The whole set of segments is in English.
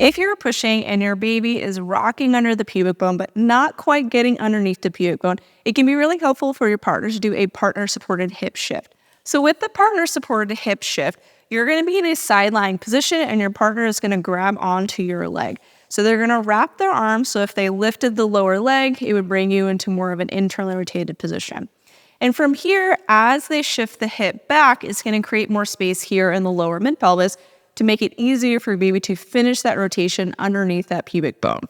If you're pushing and your baby is rocking under the pubic bone, but not quite getting underneath the pubic bone, it can be really helpful for your partner to do a partner-supported hip shift. So with the partner-supported hip shift, you're going to be in a side-lying position and your partner is going to grab onto your leg. So they're going to wrap their arms, so if they lifted the lower leg, it would bring you into more of an internally rotated position. And from here, as they shift the hip back, it's going to create more space here in the lower mid-pelvis to make it easier for your baby to finish that rotation underneath that pubic bone.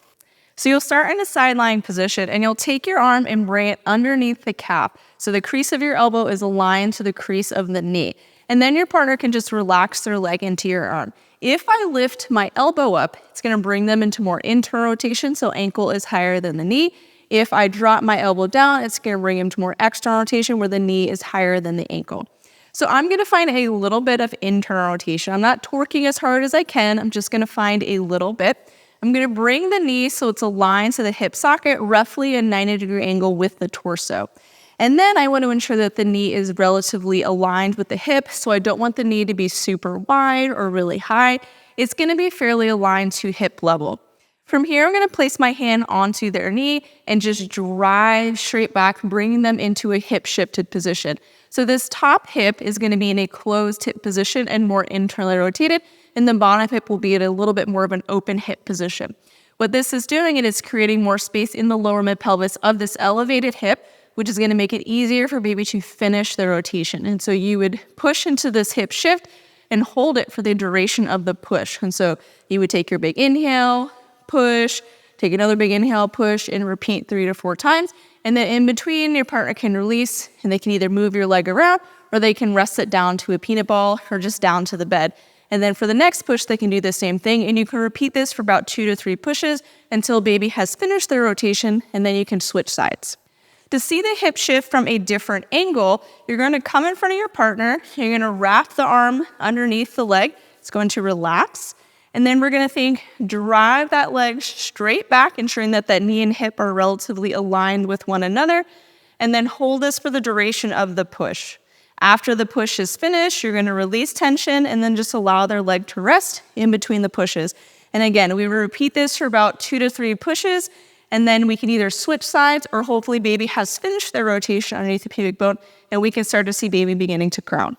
So you'll start in a side-lying position and you'll take your arm and bring it underneath the calf. So the crease of your elbow is aligned to the crease of the knee. And then your partner can just relax their leg into your arm. If I lift my elbow up, it's going to bring them into more internal rotation, so ankle is higher than the knee. If I drop my elbow down, it's going to bring them to more external rotation where the knee is higher than the ankle. So I'm going to find a little bit of internal rotation. I'm not torquing as hard as I can. I'm just going to find a little bit. I'm going to bring the knee so it's aligned to the hip socket, roughly a 90-degree angle with the torso. And then I want to ensure that the knee is relatively aligned with the hip, so I don't want the knee to be super wide or really high. It's going to be fairly aligned to hip level. From here, I'm going to place my hand onto their knee and just drive straight back, bringing them into a hip shifted position. So this top hip is going to be in a closed hip position and more internally rotated, and the bottom hip will be at a little bit more of an open hip position. What this is doing, it is creating more space in the lower mid-pelvis of this elevated hip, which is going to make it easier for baby to finish the rotation. And so you would push into this hip shift and hold it for the duration of the push. And so you would take your big inhale, push, take another big inhale, push, and repeat 3 to 4 times. And then in between, your partner can release, and they can either move your leg around, or they can rest it down to a peanut ball, or just down to the bed. And then for the next push, they can do the same thing, and you can repeat this for about 2 to 3 pushes until baby has finished their rotation, and then you can switch sides. To see the hip shift from a different angle, you're going to come in front of your partner, you're going to wrap the arm underneath the leg, it's going to relax, and then we're going to drive that leg straight back, ensuring that that knee and hip are relatively aligned with one another, and then hold this for the duration of the push. After the push is finished, you're going to release tension and then just allow their leg to rest in between the pushes. And again, we will repeat this for about 2 to 3 pushes, and then we can either switch sides or hopefully baby has finished their rotation underneath the pubic bone and we can start to see baby beginning to crown.